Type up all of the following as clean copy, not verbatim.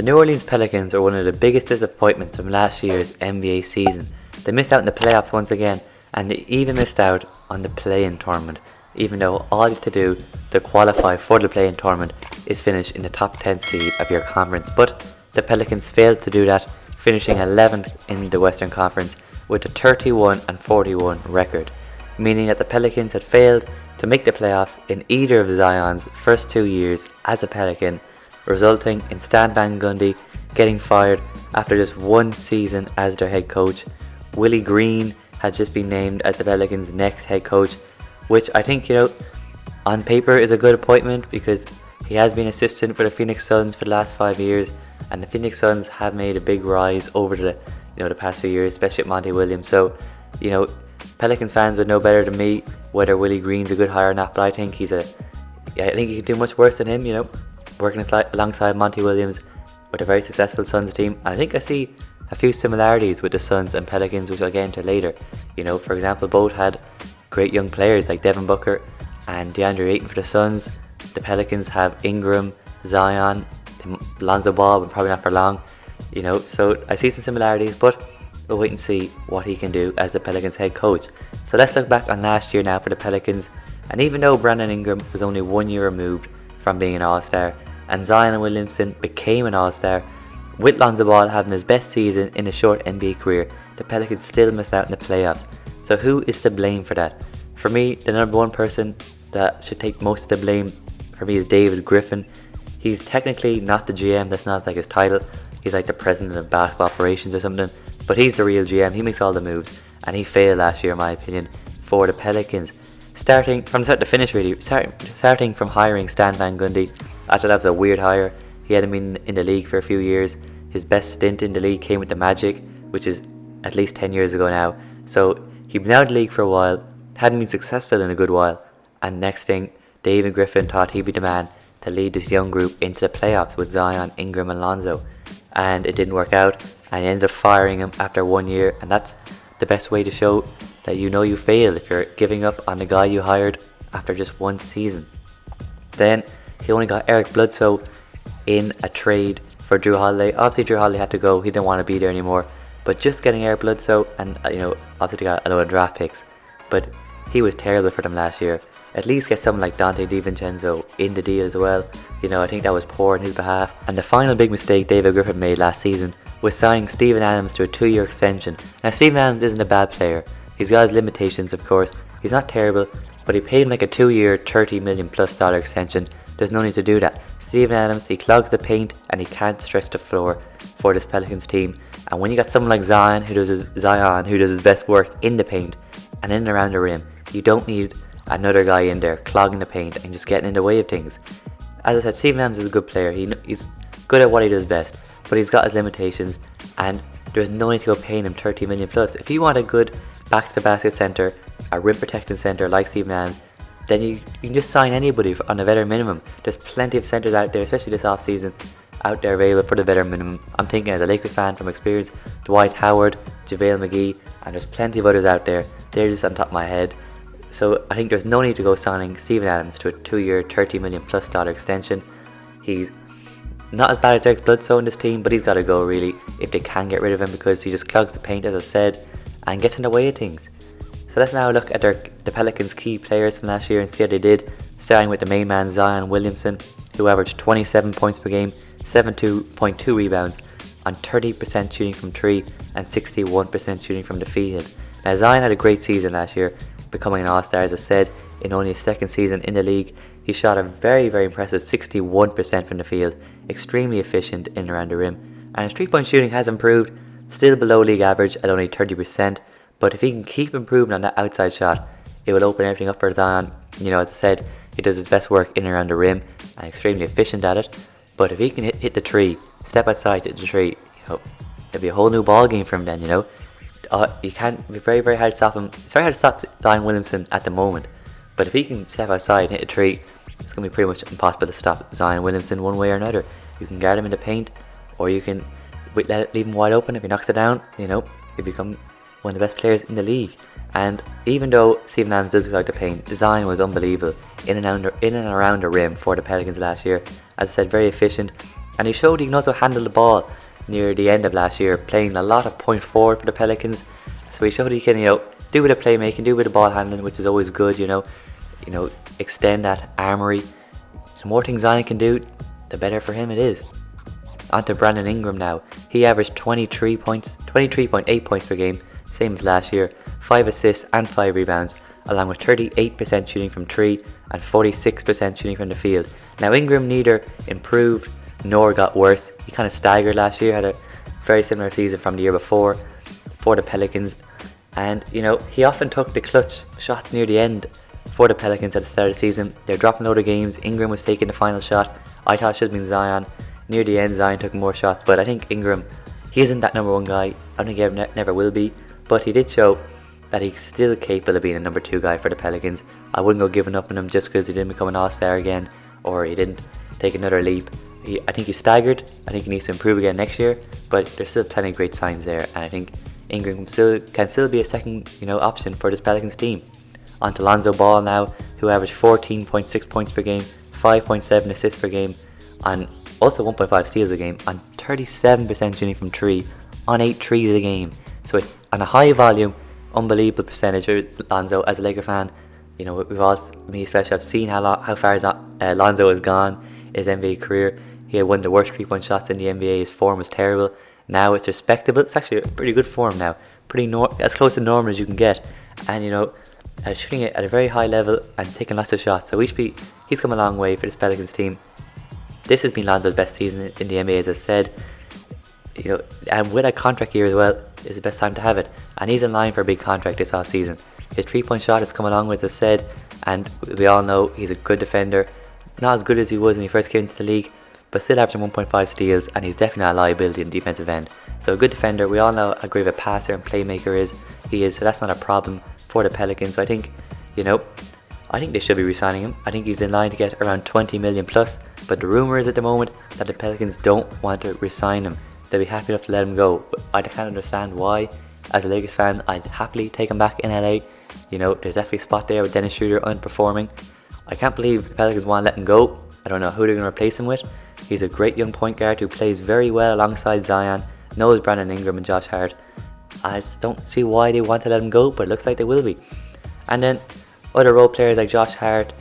The New Orleans Pelicans are one of the biggest disappointments from last year's NBA season. They missed out in the playoffs once again, and they even missed out on the play-in tournament, even though all you have to do to qualify for the play-in tournament is finish in the top 10 seed of your conference. But the Pelicans failed to do that, finishing 11th in the Western Conference with a 31-41 record, meaning that the Pelicans had failed to make the playoffs in either of Zion's first 2 years as a Pelican, resulting in Stan Van Gundy getting fired after just one season as their head coach. Willie Green had just been named as the Pelicans' next head coach, which I think, on paper is a good appointment because he has been assistant for the Phoenix Suns for the last 5 years, and the Phoenix Suns have made a big rise over the past few years, especially at Monty Williams. So, Pelicans fans would know better than me whether Willie Green's a good hire or not, but I think I think he can do much worse than him, working alongside Monty Williams with a very successful Suns team. And I think I see a few similarities with the Suns and Pelicans, which I'll get into later. For example, both had great young players like Devin Booker and DeAndre Ayton for the Suns. The Pelicans have Ingram, Zion, Lonzo Ball, but probably not for long. So I see some similarities, but we'll wait and see what he can do as the Pelicans head coach. So let's look back on last year now for the Pelicans. And even though Brandon Ingram was only 1 year removed from being an All-Star, and Zion Williamson became an All-Star, with Lonzo Ball having his best season in a short NBA career, the Pelicans still missed out in the playoffs. So who is to blame for that? For me, the number one person that should take most of the blame for me is David Griffin. He's technically not the GM, that's not like his title. He's like the president of basketball operations or something, but he's the real GM. He makes all the moves, and he failed last year in my opinion for the Pelicans. Starting from start to finish really, starting from hiring Stan Van Gundy, I thought that was a weird hire. He hadn't been in the league for a few years. His best stint in the league came with the Magic, which is at least 10 years ago now. So he'd been out of the league for a while, hadn't been successful in a good while, and next thing, David Griffin thought he'd be the man to lead this young group into the playoffs with Zion, Ingram and Lonzo. And it didn't work out, and he ended up firing him after 1 year, and that's the best way to show that you failed if you're giving up on the guy you hired after just one season. Then he only got Eric Bledsoe in a trade for Drew Holiday. Obviously Drew Holiday had to go, he didn't want to be there anymore, but just getting Eric Bledsoe, and obviously they got a lot of draft picks, but he was terrible for them last year. At least get someone like Dante DiVincenzo in the deal as well. I think that was poor on his behalf. And the final big mistake David Griffin made last season was signing Steven Adams to a 2-year extension. Now Steven Adams isn't a bad player. He's got his limitations, of course. He's not terrible, but he paid him like a 2-year $30 million plus extension. There's no need to do that. Steven Adams, he clogs the paint and he can't stretch the floor for this Pelicans team. And when you got someone like Zion who does his best work in the paint and in and around the rim, you don't need another guy in there clogging the paint and just getting in the way of things. As I said, Steven Adams is a good player. He's good at what he does best, but he's got his limitations, and there's no need to go paying him $30 million plus. If you want a good back-to-the-basket center, a rim-protecting center like Steven Adams, then you can just sign anybody on a veteran minimum. There's plenty of centers out there, especially this off-season, out there available for the veteran minimum. I'm thinking as a Lakers fan from experience, Dwight Howard, JaVale McGee, and there's plenty of others out there. They're just on top of my head. So I think there's no need to go signing Steven Adams to a 2-year $30 million plus extension. He's not as bad as Eric Bledsoe in this team, but he's got to go really if they can get rid of him, because he just clogs the paint, as I said, and gets in the way of things. So let's now look at the Pelicans' key players from last year and see how they did, starting with the main man Zion Williamson, who averaged 27 points per game, 7.2 rebounds on 30% shooting from 3 and 61% shooting from the field. Now Zion had a great season last year, becoming an All-Star, as I said, in only his second season in the league. He shot a very, very impressive 61% from the field, extremely efficient in and around the rim, and his 3-point shooting has improved, still below league average at only 30%, but if he can keep improving on that outside shot, it will open everything up for Zion. As I said, he does his best work in and around the rim and extremely efficient at it, but if he can hit the 3, step outside, hit the 3, it'll be a whole new ball game for him then, you can't, be very, very hard to stop him. It's very hard to stop Zion Williamson at the moment, but if he can step outside and hit a 3, it's going to be pretty much impossible to stop Zion Williamson one way or another. You can guard him in the paint, or you can leave him wide open. If he knocks it down, he'll become one of the best players in the league. And even though Steven Adams does like the paint, Zion was unbelievable in and around the rim for the Pelicans last year. As I said, very efficient, And he showed he can also handle the ball near the end of last year, playing a lot of point forward for the Pelicans. So he showed he can, do a bit of playmaking, do a bit of ball handling, which is always good, extend that armory. The more things Zion can do, the better for him it is. On to Brandon Ingram now. He averaged 23.8 points per game, same as last year, 5 assists and 5 rebounds, along with 38% shooting from 3 and 46% shooting from the field. Now Ingram neither improved nor got worse. He kind of staggered last year, had a very similar season from the year before for the Pelicans. And, he often took the clutch shots near the end for the Pelicans at the start of the season. They're dropping a load of games. Ingram was taking the final shot. I thought it should have been Zion. Near the end, Zion took more shots, but I think Ingram, he isn't that number one guy. I don't think he never will be, but he did show that he's still capable of being a number 2 guy for the Pelicans. I wouldn't go giving up on him just because he didn't become an all-star again, or he didn't take another leap. I think he's staggered. I think he needs to improve again next year, but there's still plenty of great signs there, and I think Ingram can still be a second option for this Pelicans team. On to Lonzo Ball now, who averaged 14.6 points per game, 5.7 assists per game, and also 1.5 steals a game, on 37% shooting from 3, on 8 threes a game. So on a high volume, unbelievable percentage for Lonzo. As a Laker fan, we've all, me especially, I've seen how far Lonzo has gone in his NBA career. He had one of the worst 3-point shots in the NBA. His form was terrible. Now it's respectable. It's actually a pretty good form now. As close to normal as you can get. And shooting it at a very high level and taking lots of shots. So he's come a long way for this Pelicans team. This has been Lonzo's best season in the NBA, as I said. And with a contract year as well, is the best time to have it. And he's in line for a big contract this off season. His 3-point shot has come along with, as I said, and we all know he's a good defender. Not as good as he was when he first came into the league, but still averaging 1.5 steals, and he's definitely not a liability in the defensive end. So a good defender. We all know how great of a passer and playmaker he is, so that's not a problem for the Pelicans. So I think, I think they should be re-signing him. I think he's in line to get around 20 million plus, but the rumour is at the moment that the Pelicans don't want to re-sign him. They'll be happy enough to let him go, but I can't understand why. As a Lakers fan, I'd happily take him back in LA. There's definitely a spot there with Dennis Schroeder underperforming. I can't believe the Pelicans want to let him go. I don't know who they're going to replace him with. He's a great young point guard who plays very well alongside Zion, knows Brandon Ingram and Josh Hart. I just don't see why they want to let him go, but it looks like they will be. And then other role players like Josh Hart,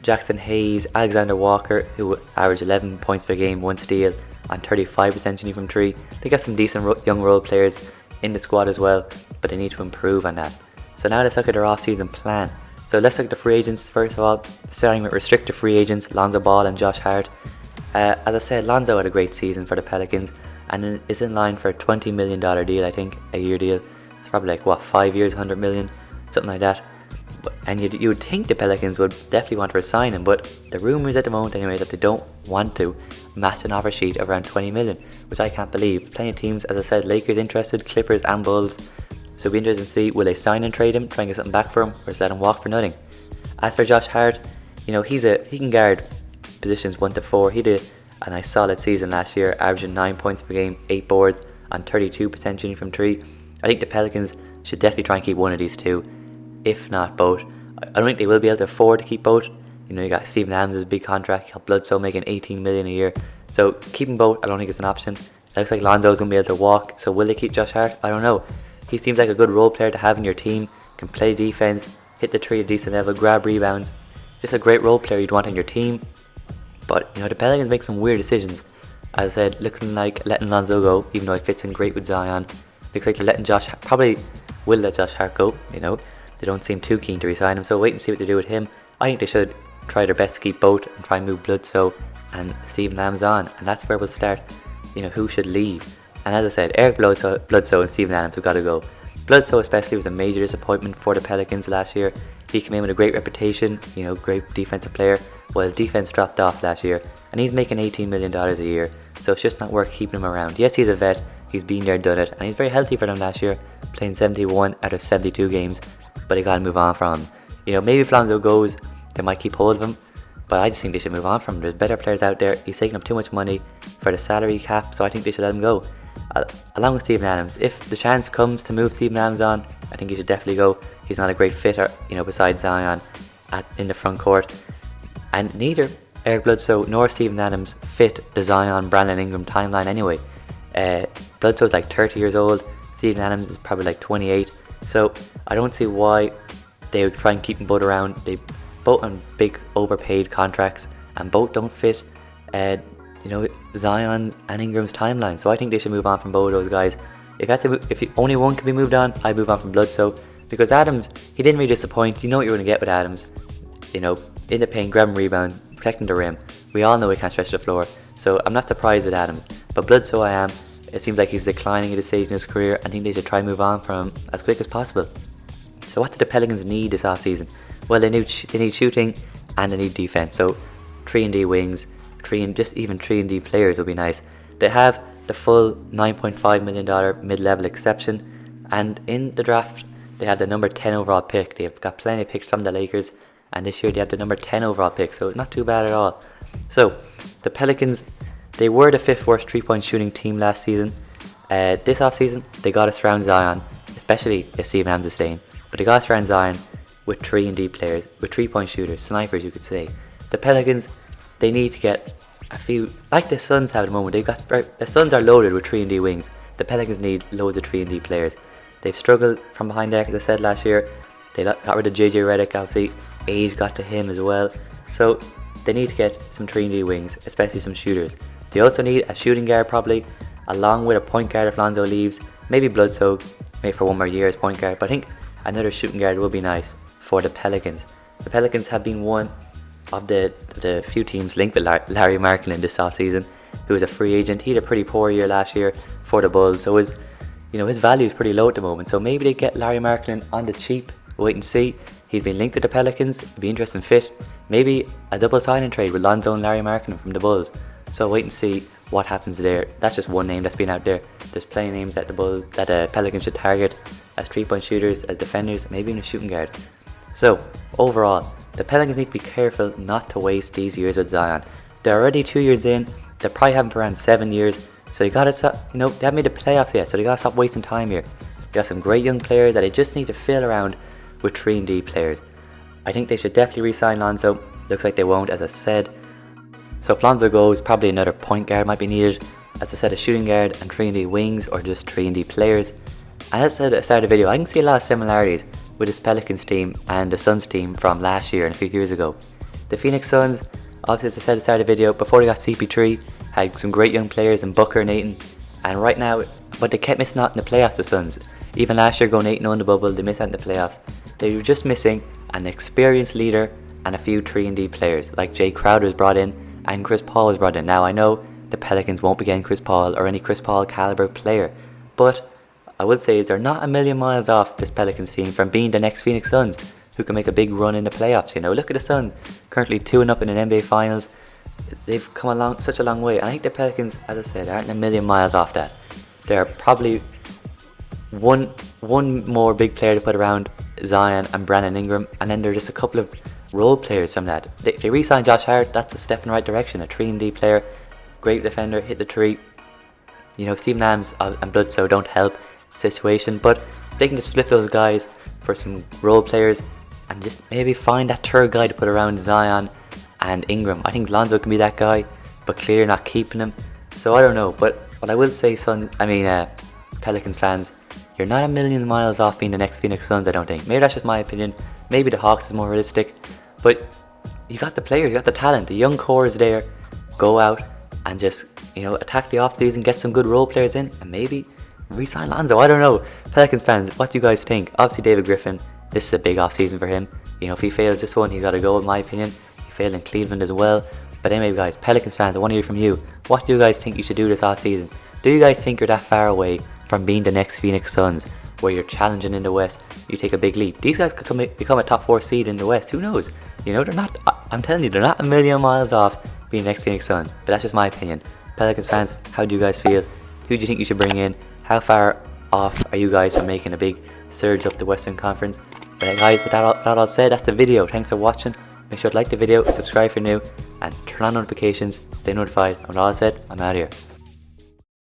Jackson Hayes, Alexander Walker, who average 11 points per game, 1 steal, and 35% shooting from 3. They got some decent young role players in the squad as well, but they need to improve on that. So now let's look at their off-season plan. So let's look at the free agents first of all, starting with restricted free agents, Lonzo Ball and Josh Hart. As I said, Lonzo had a great season for the Pelicans and is in line for a $20 million deal, I think, a year deal. It's probably like, 5 years, 100 million, something like that. And you would think the Pelicans would definitely want to resign him, but the rumours at the moment anyway that they don't want to match an offer sheet of around 20 million, which I can't believe. Plenty of teams, as I said, Lakers interested, Clippers and Bulls. So it'll be interesting to see, will they sign and trade him, try and get something back for him, or just let him walk for nothing. As for Josh Hart, he can guard positions 1 to 4. He did a nice solid season last year, averaging 9 points per game, 8 boards, and 32% shooting from 3. I think the Pelicans should definitely try and keep one of these two, if not both. I don't think they will be able to afford to keep both. You got Steven Adams' big contract, you got Bledsoe making 18 million a year. So keeping both, I don't think is an option. It looks like Lonzo's going to be able to walk, so will they keep Josh Hart? I don't know. He seems like a good role player to have in your team, can play defense, hit the tree at a decent level, grab rebounds. Just a great role player you'd want on your team. But the Pelicans make some weird decisions. As I said, looking like letting Lonzo go, even though it fits in great with Zion. Looks like they're letting probably will let Josh Hart go. They don't seem too keen to resign him, so wait and see what they do with him. I think they should try their best to keep both and try and move Bledsoe and Steven Adams on, and that's where we'll start. Who should leave. And as I said, Eric Bledsoe and Steven Adams have got to go. Bledsoe especially was a major disappointment for the Pelicans last year. He came in with a great reputation, great defensive player, while his defense dropped off last year, and he's making $18 million a year, so it's just not worth keeping him around. Yes, he's a vet, he's been there, done it, and he's very healthy for them last year, playing 71 out of 72 games, but they got to move on from him. Maybe if Lonzo goes, they might keep hold of him, but I just think they should move on from him. There's better players out there. He's taking up too much money for the salary cap, so I think they should let him go. Along with Steven Adams, if the chance comes to move Steven Adams on, I think he should definitely go. He's not a great fit, besides Zion in the front court, and neither Eric Bledsoe nor Steven Adams fit the Zion, Brandon Ingram timeline anyway. Bledsoe's like 30 years old, Steven Adams is probably like 28, so I don't see why they would try and keep them both around. They both on big overpaid contracts and both don't fit Zion's and Ingram's timeline, so I think they should move on from both of those guys. If only one can be moved on, I'd move on from Bledsoe, because Adams, he didn't really disappoint. You know what you're going to get with Adams, in the paint, grabbing rebound, protecting the rim. We all know he can't stretch the floor, so I'm not surprised with Adams. But Bledsoe I am. It seems like he's declining at this stage in his career. I think they should try and move on from him as quick as possible. So what do the Pelicans need this offseason? Well, they need shooting and they need defense. So 3-and-D wings, even 3-and-D players will be nice. They have the full $9.5 million mid-level exception, and in the draft they have the number 10 overall pick. They've got plenty of picks from the Lakers, and this year they have the number 10 overall pick, so not too bad at all. So the Pelicans, they were the 5th worst 3-point shooting team last season. This offseason they got us around Zion, especially if Steven Adams is staying, but they got us around Zion with 3-and-D players, with 3-point shooters, snipers you could say. The Pelicans, they need to get a few, like the Suns have at the moment. The Suns are loaded with 3-and-D wings. The Pelicans need loads of 3-and-D players. They've struggled from behind there, as I said last year. They got rid of JJ Redick, obviously age got to him as well. So they need to get some 3-and-D wings, especially some shooters. They also need a shooting guard probably, along with a point guard if Lonzo leaves. Maybe Bledsoe, maybe for one more year as point guard. But I think another shooting guard would be nice for the Pelicans. The Pelicans have been one of the few teams linked with Larry Markkinen this offseason, who was a free agent. He had a pretty poor year last year for the Bulls, so his value is pretty low at the moment. So maybe they get Larry Markkinen on the cheap. Wait and see. He's been linked with the Pelicans. It'd be interesting fit. Maybe a double signing trade with Lonzo and Larry Markkinen from the Bulls. So wait and see what happens there. That's just one name that's been out there. There's plenty of names that the Pelicans should target as 3-point shooters, as defenders, maybe even a shooting guard. So overall, the Pelicans need to be careful not to waste these years with Zion. They're already 2 years in. They probably haven't for around 7 years. So they gotta stop, they haven't made the playoffs yet. So they gotta stop wasting time here. They got some great young players that they just need to fill around with 3-and-D players. I think they should definitely re-sign Lonzo. Looks like they won't, as I said. So if Lonzo goes, probably another point guard might be needed. As I said, a shooting guard and 3-and-D wings, or just 3-and-D players. And as I said at the start of the video, I can see a lot of similarities with this Pelicans team and the Suns team from last year and a few years ago. The Phoenix Suns, obviously as I said at the start of the video, before they got CP3, had some great young players in Booker and Ayton. And right now, but they kept missing out in the playoffs, the Suns. Even last year going 8-0 in the bubble, they missed out in the playoffs. They were just missing an experienced leader and a few 3-and-D players, like Jay Crowder was brought in and Chris Paul was brought in. Now I know the Pelicans won't be getting Chris Paul or any Chris Paul caliber player, but I would say they're not a million miles off, this Pelicans team, from being the next Phoenix Suns, who can make a big run in the playoffs. Look at the Suns, currently 2-up in an NBA Finals. They've come along such a long way. I think the Pelicans, as I said, aren't a million miles off that. They're probably one more big player to put around Zion and Brandon Ingram, and then there's just a couple of role players from that. If they re-sign Josh Hart, that's a step in the right direction. A 3-and-D player, great defender, hit the three. Steven Adams and Bledsoe don't help the situation, but they can just flip those guys for some role players and just maybe find that third guy to put around Zion and Ingram. I think Lonzo can be that guy, but clearly not keeping him. So I don't know, but what I will say, Pelicans fans, you're not a million miles off being the next Phoenix Suns, I don't think. Maybe that's just my opinion. Maybe the Hawks is more realistic, but you got the players, you got the talent, the young core is there. Go out and just attack the off season, get some good role players in, and maybe re-sign Lonzo. I don't know. Pelicans fans, what do you guys think? Obviously David Griffin, this is a big off season for him. If he fails this one, he got to go, in my opinion. He failed in Cleveland as well. But anyway guys, Pelicans fans, I want to hear from you. What do you guys think you should do this off season? Do you guys think you're that far away from being the next Phoenix Suns, where you're challenging in the West, you take a big leap? These guys could become a top 4 seed in the West. Who knows? They're not, I'm telling you, they're not a million miles off being the next Phoenix Suns. But that's just my opinion. Pelicans fans, how do you guys feel? Who do you think you should bring in? How far off are you guys from making a big surge up the Western Conference? But guys, with that all said, that's the video. Thanks for watching. Make sure to like the video, subscribe if you're new, and turn on notifications, stay notified. And with all that said, I'm out of here.